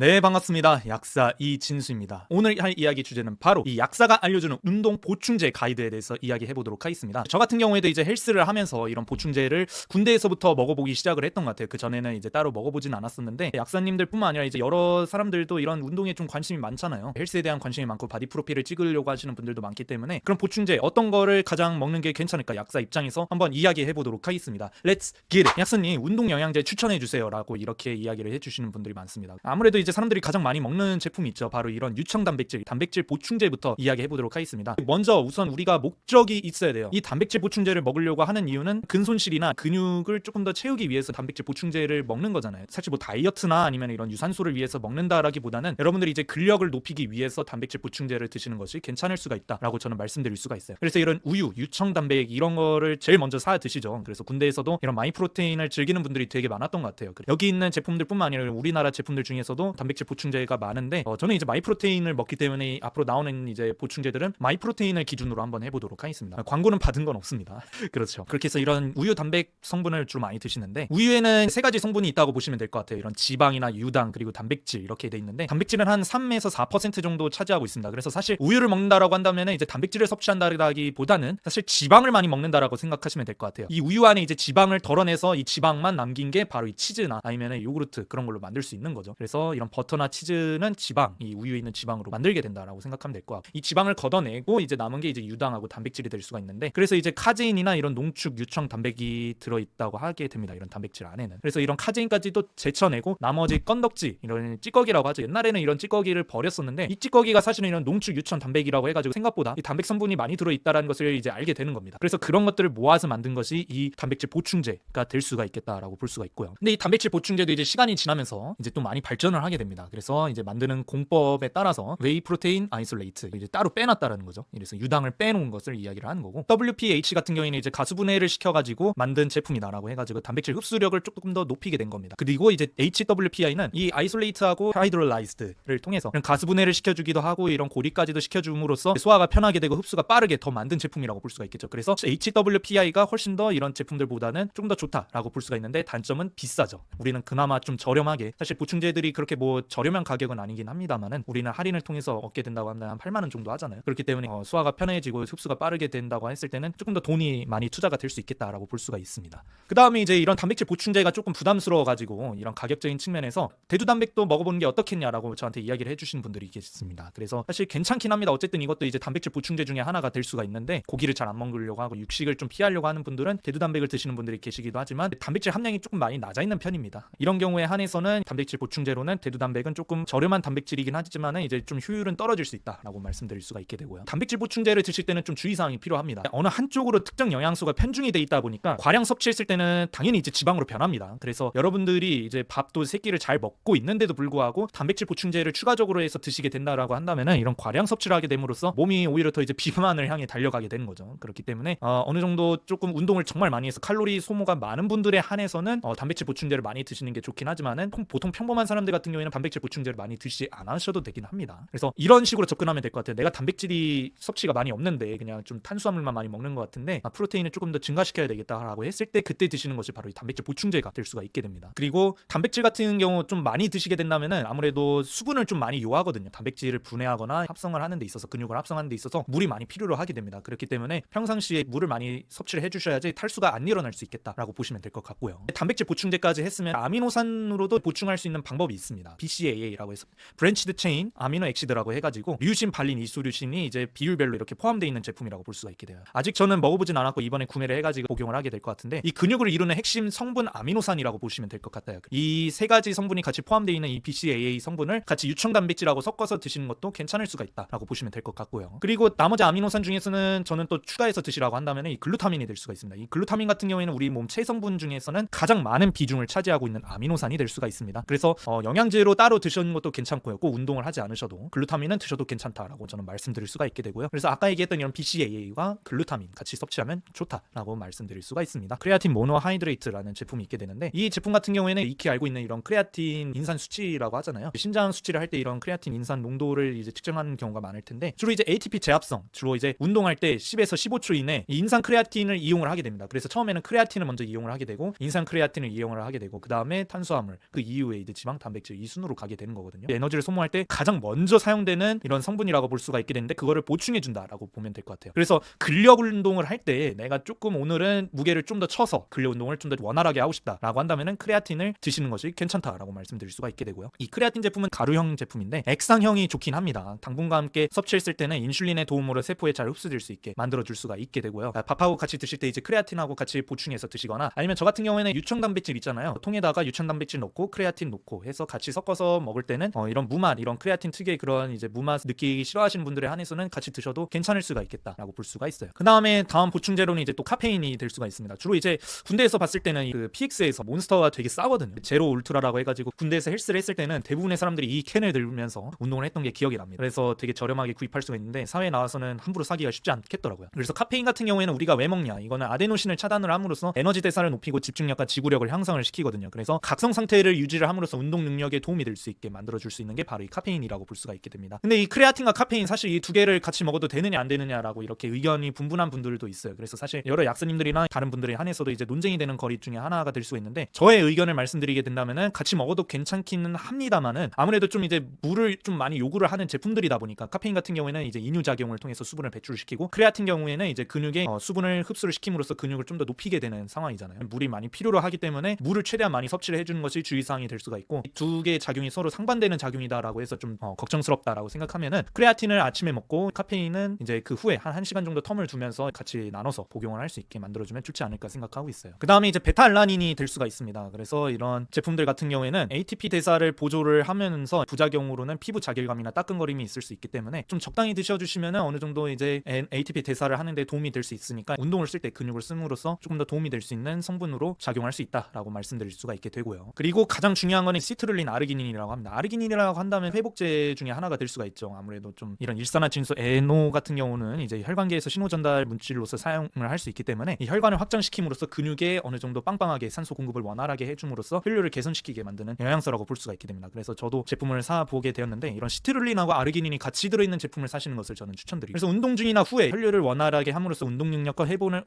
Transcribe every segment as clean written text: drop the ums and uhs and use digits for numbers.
네, 반갑습니다. 약사 이진수입니다. 오늘 할 이야기 주제는 바로 이 약사가 알려주는 운동 보충제 가이드에 대해서 이야기해 보도록 하겠습니다. 저 같은 경우에도 이제 헬스를 하면서 이런 보충제를 군대에서부터 먹어보기 시작을 했던 것 같아요. 그 전에는 이제 따로 먹어보진 않았었는데, 약사님들뿐만 아니라 이제 여러 사람들도 이런 운동에 좀 관심이 많잖아요. 헬스에 대한 관심이 많고 바디 프로필을 찍으려고 하시는 분들도 많기 때문에 그런 보충제 어떤 거를 가장 먹는 게 괜찮을까, 약사 입장에서 한번 이야기해 보도록 하겠습니다. Let's get it. 약사님, 운동 영양제 추천해 주세요라고 이렇게 이야기를 해주시는 분들이 많습니다. 아무래도 이제 사람들이 가장 많이 먹는 제품이 있죠. 바로 이런 유청 단백질 보충제부터 이야기해 보도록 하겠습니다. 먼저 우선 우리가 목적이 있어야 돼요. 이 단백질 보충제를 먹으려고 하는 이유는 근손실이나 근육을 조금 더 채우기 위해서 단백질 보충제를 먹는 거잖아요. 사실 뭐 다이어트나 아니면 이런 유산소를 위해서 먹는다라기보다는 여러분들이 이제 근력을 높이기 위해서 단백질 보충제를 드시는 것이 괜찮을 수가 있다라고 저는 말씀드릴 수가 있어요. 그래서 이런 우유, 유청 단백 이런 거를 제일 먼저 사 드시죠. 그래서 군대에서도 이런 마이프로테인을 즐기는 분들이 되게 많았던 것 같아요. 여기 있는 제품들뿐만 아니라 우리나라 제품들 중에서도 단백질 보충제가 많은데, 저는 이제 마이프로테인을 먹기 때문에 앞으로 나오는 이제 보충제들은 마이프로테인을 기준으로 한번 해보도록 하겠습니다. 광고는 받은 건 없습니다. 그렇죠. 그렇게 해서 이런 우유 단백 성분을 주로 많이 드시는데, 우유에는 세 가지 성분이 있다고 보시면 될 것 같아요. 이런 지방이나 유당 그리고 단백질 이렇게 돼 있는데, 단백질은 한 3에서 4% 정도 차지하고 있습니다. 그래서 사실 우유를 먹는다라고 한다면 이제 단백질을 섭취한다기보다는 사실 지방을 많이 먹는다라고 생각하시면 될 것 같아요. 이 우유 안에 이제 지방을 덜어내서 이 지방만 남긴 게 바로 이 치즈나 아니면 요구르트 그런 걸로 만들 수 있는 거죠. 그래서 이런 버터나 치즈는 지방, 이 우유에 있는 지방으로 만들게 된다라고 생각하면 될 것 같고, 이 지방을 걷어내고 이제 남은 게 이제 유당하고 단백질이 될 수가 있는데, 그래서 이제 카제인이나 이런 농축 유청 단백이 들어있다고 하게 됩니다. 이런 단백질 안에는. 그래서 이런 카제인까지도 제쳐내고 나머지 건덕지, 이런 찌꺼기라고 하죠. 옛날에는 이런 찌꺼기를 버렸었는데, 이 찌꺼기가 사실은 이런 농축 유청 단백이라고 해가지고 생각보다 이 단백 성분이 많이 들어있다라는 것을 이제 알게 되는 겁니다. 그래서 그런 것들을 모아서 만든 것이 이 단백질 보충제가 될 수가 있겠다라고 볼 수가 있고요. 근데 이 단백질 보충제도 이제 시간이 지나면서 이제 또 많이 발전을 하게 됩니다. 그래서 이제 만드는 공법에 따라서 웨이 프로테인 아이솔레이트, 이제 따로 빼놨다라는 거죠. 그래서 유당을 빼놓은 것을 이야기를 하는 거고, WPH 같은 경우에는 이제 가수분해를 시켜가지고 만든 제품이다라고 해가지고 단백질 흡수력을 조금 더 높이게 된 겁니다. 그리고 이제 HWPI는 이 아이솔레이트하고 하이드롤라이즈드를 통해서 가수분해를 시켜주기도 하고 이런 고리까지도 시켜줌으로써 소화가 편하게 되고 흡수가 빠르게 더 만든 제품이라고 볼 수가 있겠죠. 그래서 HWPI가 훨씬 더 이런 제품들보다는 조금 더 좋다라고 볼 수가 있는데, 단점은 비싸죠. 우리는 그나마 좀 저렴하게, 사실 보충제들이 그렇게 뭐 저렴한 가격은 아니긴 합니다만은 우리는 할인을 통해서 얻게 된다고 하면 한 8만 원 정도 하잖아요. 그렇기 때문에 소화가 편해지고 흡수가 빠르게 된다고 했을 때는 조금 더 돈이 많이 투자가 될 수 있겠다라고 볼 수가 있습니다. 그 다음에 이제 이런 단백질 보충제가 조금 부담스러워가지고 이런 가격적인 측면에서 대두단백도 먹어보는 게 어떻겠냐라고 저한테 이야기를 해주신 분들이 계십니다. 그래서 사실 괜찮긴 합니다. 어쨌든 이것도 이제 단백질 보충제 중에 하나가 될 수가 있는데, 고기를 잘 안 먹으려고 하고 육식을 좀 피하려고 하는 분들은 대두단백을 드시는 분들이 계시기도 하지만 단백질 함량이 조금 많이 낮아 있는 편입니다. 이런 경우에 한해서는 단백질 보충제로는 대두단백은 조금 저렴한 단백질이긴 하지만은 이제 좀 효율은 떨어질 수 있다라고 말씀드릴 수가 있게 되고요. 단백질 보충제를 드실 때는 좀 주의사항이 필요합니다. 어느 한쪽으로 특정 영양소가 편중이 돼 있다 보니까 과량 섭취했을 때는 당연히 이제 지방으로 변합니다. 그래서 여러분들이 이제 밥도 세 끼를 잘 먹고 있는데도 불구하고 단백질 보충제를 추가적으로 해서 드시게 된다라고 한다면은 이런 과량 섭취를 하게 됨으로써 몸이 오히려 더 이제 비만을 향해 달려가게 되는 거죠. 그렇기 때문에 어느 정도 조금 운동을 정말 많이 해서 칼로리 소모가 많은 분들에 한해서는 단백질 보충제를 많이 드시는 게 좋긴 하지만은 보통 평범한 사람들 같은 경우에는 단백질 보충제를 많이 드시지 않으셔도 되긴 합니다. 그래서 이런 식으로 접근하면 될 것 같아요. 내가 단백질이 섭취가 많이 없는데 그냥 좀 탄수화물만 많이 먹는 것 같은데 프로테인을 조금 더 증가시켜야 되겠다라고 했을 때 그때 드시는 것이 바로 이 단백질 보충제가 될 수가 있게 됩니다. 그리고 단백질 같은 경우 좀 많이 드시게 된다면은 아무래도 수분을 좀 많이 요하거든요. 단백질을 분해하거나 합성을 하는 데 있어서, 근육을 합성하는 데 있어서 물이 많이 필요로 하게 됩니다. 그렇기 때문에 평상시에 물을 많이 섭취를 해주셔야지 탈수가 안 일어날 수 있겠다라고 보시면 될 것 같고요. 단백질 보충제까지 했으면 아미노산으로도 보충할 수 있는 방법이 있습니다. BCAA라고 해서 브랜치드 체인 아미노 엑시드라고 해가지고 류신, 발린, 이소류신이 이제 비율별로 이렇게 포함되어 있는 제품이라고 볼 수가 있게 돼요. 아직 저는 먹어보진 않았고 이번에 구매를 해가지고 복용을 하게 될 것 같은데, 이 근육을 이루는 핵심 성분 아미노산이라고 보시면 될 것 같아요. 이 세 가지 성분이 같이 포함되어 있는 이 BCAA 성분을 같이 유청 단백질하고 섞어서 드시는 것도 괜찮을 수가 있다라고 보시면 될 것 같고요. 그리고 나머지 아미노산 중에서는 저는 또 추가해서 드시라고 한다면 이 글루타민이 될 수가 있습니다. 이 글루타민 같은 경우에는 우리 몸 체성분 중에서는 가장 많은 비중을 차지하고 있는 아미노산이 될 수가 있습니다. 그래서 영양제로 따로 드시는 것도 괜찮고요. 꼭 운동을 하지 않으셔도 글루타민은 드셔도 괜찮다라고 저는 말씀드릴 수가 있게 되고요. 그래서 아까 얘기했던 이런 BCAA와 글루타민 같이 섭취하면 좋다라고 말씀드릴 수가 있습니다. 크레아틴 모노하이드레이트라는 제품이 있게 되는데, 이 제품 같은 경우에는 익히 알고 있는 이런 크레아틴 인산 수치라고 하잖아요. 신장 수치를 할 때 이런 크레아틴 인산 농도를 이제 측정하는 경우가 많을 텐데, 주로 이제 ATP 제합성, 주로 이제 운동할 때 10에서 15초 이내 이 인산 크레아틴을 이용을 하게 됩니다. 그래서 처음에는 크레아틴을 먼저 이용을 하게 되고 인산 크레아틴을 이용을 하게 되고 그 다음에 탄수화물, 그 이후에 이제 지방, 단백질 이 순으로 가게 되는 거거든요. 에너지를 소모할 때 가장 먼저 사용되는 이런 성분이라고 볼 수가 있게 되는데 그거를 보충해준다라고 보면 될 것 같아요. 그래서 근력 운동을 할 때 내가 조금 오늘은 무게를 좀 더 쳐서 근력 운동을 좀 더 원활하게 하고 싶다라고 한다면은 크레아틴을 드시는 것이 괜찮다라고 말씀드릴 수가 있게 되고요. 이 크레아틴 제품은 가루형 제품인데 액상형이 좋긴 합니다. 당분과 함께 섭취했을 때는 인슐린의 도움으로 세포에 잘 흡수될 수 있게 만들어줄 수가 있게 되고요. 밥하고 같이 드실 때 이제 크레아틴하고 같이 보충해서 드시거나 아니면 저 같은 경우에는 유청 단백질 있잖아요. 통에다가 유청 단백질 넣고 크레아틴 넣고 해서 같이 섞어서 먹을 때는 이런 무맛, 이런 크레아틴 특유의 그런 이제 무맛 느끼기 싫어하시는 분들에 한해서는 같이 드셔도 괜찮을 수가 있겠다라고 볼 수가 있어요. 그 다음에 다음 보충제로는 이제 또 카페인이 될 수가 있습니다. 주로 이제 군대에서 봤을 때는 그 PX에서 몬스터가 되게 싸거든요. 제로 울트라라고 해가지고 군대에서 헬스를 했을 때는 대부분의 사람들이 이 캔을 들면서 운동을 했던 게 기억이 납니다. 그래서 되게 저렴하게 구입할 수가 있는데 사회에 나와서는 함부로 사기가 쉽지 않겠더라고요. 그래서 카페인 같은 경우에는 우리가 왜 먹냐? 이거는 아데노신을 차단을 함으로써 에너지 대사를 높이고 집중력과 지구력을 향상을 시키거든요. 그래서 각성 상태를 유지를 함으로써 운동 능력에 도움이 될 수 있게 만들어줄 수 있는 게 바로 이 카페인이라고 볼 수가 있게 됩니다. 근데 이 크레아틴과 카페인 사실 이 두 개를 같이 먹어도 되느냐 안 되느냐라고 이렇게 의견이 분분한 분들도 있어요. 그래서 사실 여러 약사님들이나 다른 분들에 한해서도 이제 논쟁이 되는 거리 중에 하나가 될 수가 있는데 저의 의견을 말씀드리게 된다면은 같이 먹어도 괜찮기는 합니다만은 아무래도 좀 이제 물을 좀 많이 요구를 하는 제품들이다 보니까 카페인 같은 경우에는 이제 이뇨 작용을 통해서 수분을 배출을 시키고 크레아틴 경우에는 이제 근육에 수분을 흡수를 시킴으로써 근육을 좀 더 높이게 되는 상황이잖아요. 물이 많이 필요로 하기 때문에 물을 최대한 많이 섭취를 해주는 것이 주의사항이 될 수가 있고 두 개의 작용이 서로 상반되는 작용이다라고 해서 좀 걱정스럽다라고 생각하면은 크레아틴을 아침에 먹고 카페인은 이제 그 후에 한 1시간 정도 텀을 두면서 같이 나눠서 복용을 할 수 있게 만들어주면 좋지 않을까 생각하고 있어요. 그 다음에 이제 베타알라닌이 될 수가 있습니다. 그래서 이런 제품들 같은 경우에는 ATP 대사를 보조를 하면서 부작용으로는 피부 자결감이나 따끔거림이 있을 수 있기 때문에 좀 적당히 드셔주시면은 어느 정도 이제 ATP 대사를 하는데 도움이 될 수 있으니까 운동을 쓸 때 근육을 씀으로써 조금 더 도움이 될 수 있는 성분으로 작용할 수 있다라고 말씀드릴 수가 있게 되고요. 그리고 가장 중요한 거는 시트룰린 아르기닌이라고 합니다. 아르기닌이라고 한다면 회복제 중에 하나가 될 수가 있죠. 아무래도 좀 이런 일산화진소 에노 같은 경우는 이제 혈관계에서 신호 전달 물질로서 사용을 할 수 있기 때문에 이 혈관을 확장시킴으로써 근육에 어느 정도 빵빵하게 산소 공급을 원활하게 해줌으로써 혈류를 개선시키게 만드는 영양소라고 볼 수가 있게 됩니다. 그래서 저도 제품을 사보게 되었는데 이런 시트룰린하고 아르기닌이 같이 들어있는 제품을 사시는 것을 저는 추천드립니다. 그래서 운동 중이나 후에 혈류를 원활하게 함으로써 운동 능력과 회복을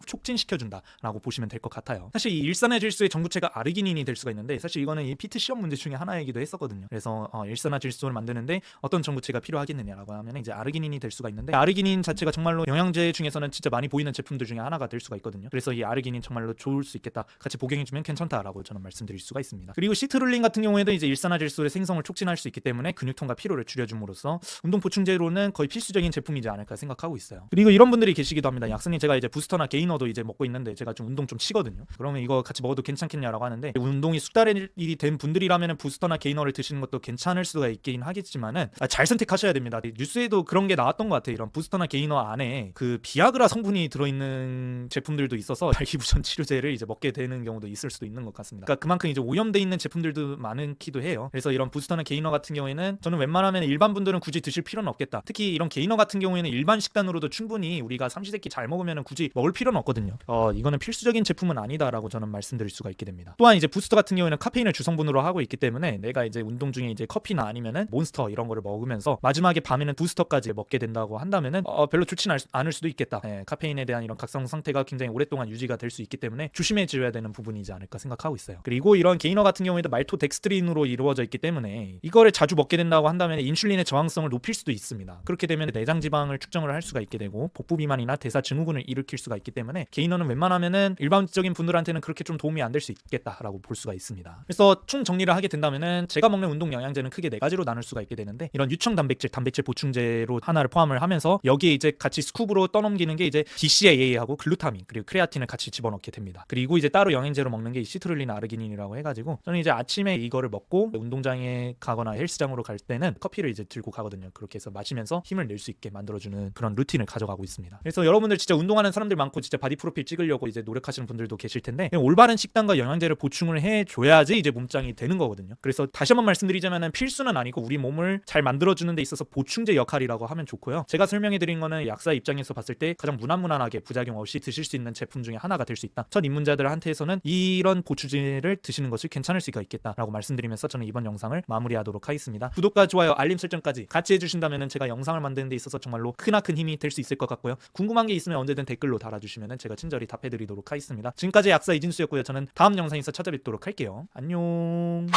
촉진시켜준다라고 보시면 될 것 같아요. 사실 이 일산화질소의 전구체가 아르기닌이 될 수가 있는데 사실 이거는 이 피트 시험 문제 중에 하나이기도 했었거든요. 그래서 일산화질소를 만드는데 어떤 전구체가 필요하겠느냐라고 하면 이제 아르기닌이 될 수가 있는데 아르기닌 자체가 정말로 영양제 중에서는 진짜 많이 보이는 제품들 중에 하나가 될 수가 있거든요. 그래서 이 아르기닌 정말로 좋을 수 있겠다. 같이 복용해주면 괜찮다라고 저는 말씀드릴 수가 있습니다. 그리고 시트룰린 같은 경우에도 이제 일산화질소의 생성을 촉진할 수 있기 때문에 근육통과 피로를 줄여줌으로써 운동 보충제로는 거의 필수적인 제품이지 않을까 생각하고 있어요. 그리고 이런 분들이 계시기도 합니다. 약사님 제가 이제 부스터나 게이너도 이제 먹고 있는데 제가 좀 운동 좀 치거든요. 그러면 이거 같이 먹어도 괜찮겠냐라고 하는데 운동이 숙달이 된 분들이라면 부스터나 게이너를 드시는 것도 괜찮을 수가 있긴 하겠지만은 잘 선택하셔야 됩니다. 뉴스에도 그런 게 나왔던 것 같아요. 이런 부스터나 게이너 안에 그 비아그라 성분이 들어있는 제품들도 있어서 발기부전 치료제를 이제 먹게 되는 경우도 있을 수도 있는 것 같습니다. 그러니까 그만큼 이제 오염돼 있는 제품들도 많기도 해요. 그래서 이런 부스터나 게이너 같은 경우에는 저는 웬만하면 일반 분들은 굳이 드실 필요는 없겠다. 특히 이런 게이너 같은 경우에는 일반 식단으로도 충분히 우리가 삼시세끼 잘 먹으면 굳이 먹을 필요는 없거든요. 이거는 필수적인 제품은 아니다라고 저는 말씀드릴 수가 있게 됩니다. 또한 이제 부스터 같은 경우에는 카페인을 주성분으로 하고 있기 때문에 내가 이제 운동 중에 이제 커피나 아니면은 몬스터 이런 거를 먹으면서 마지막에 밤에는 부스터까지 먹게 된다고 한다면은 별로 좋지는 않을 수도 있겠다. 카페인에 대한 이런 각성 상태가 굉장히 오랫동안 유지가 될 수 있기 때문에 조심해줘야 되는 부분이지 않을까 생각하고 있어요. 그리고 이런 게이너 같은 경우에도 말토덱스트린으로 이루어져 있기 때문에 이거를 자주 먹게 된다고 한다면 인슐린의 저항성을 높일 수도 있습니다. 그렇게 되면 내장 지방을 축적을 할 수가 있게 되고 복부 비만이나 대사 증후군을 일으킬 수가 있기 때문에 게이너는 웬만하면은 일반적인 분들한테는 그렇게 좀 도움이 안 될 수 있겠다라고 볼 수가 있습니다. 그래서 총 정리를 하게 된다면은 제가 먹는 운동 영양제는 크게 4가지로 나눌 수가 있게 되는데 이런 유청 단백질 보충제로 하나를 포함을 하면서 여기에 이제 같이 스쿱으로 떠넘기는 게 이제 DCAA하고 글루타민 그리고 크레아틴을 같이 집어넣게 됩니다. 그리고 이제 따로 영양제로 먹는 게 시트룰린 아르기닌이라고 해가지고 저는 이제 아침에 이거를 먹고 운동장에 가거나 헬스장으로 갈 때는 커피를 이제 들고 가거든요. 그렇게 해서 마시면서 힘을 낼 수 있게 만들어주는 그런 루틴을 가져가고 있습니다. 그래서 여러분들 진짜 운동하는 사람들 많고 진짜 바디 프로필 찍으려고 이제 노력하시는 분들도 계실 텐데 올바른 식단과 영양제를 보충을 해줘야지 이제 몸짱이 되는 거거든요. 그래서 다시 한번 말씀드리자면 필수는 아니고 우리 몸을 잘 만들어주는 데 있어서 보충제 역할이라고 하면 좋고요. 제가 설명해드린 거는 약사 입장에서 봤을 때 가장 무난무난하게 부작용 없이 드실 수 있는 제품 중에 하나가 될 수 있다. 첫 입문자들한테서는 이런 보충제를 드시는 것이 괜찮을 수가 있겠다라고 말씀드리면서 저는 이번 영상을 마무리하도록 하겠습니다. 구독과 좋아요, 알림 설정까지 같이 해주신다면 제가 영상을 만드는 데 있어서 정말로 크나큰 힘이 될 수 있을 것 같고요. 궁금한 게 있으면 언제든 댓글로 달아주시면 제가 친절히 답해드리도록 하겠습니다. 지금까지 약사 이진수였고요. 저는 다음 영상에서 찾아뵙도록 할게요. 안녕.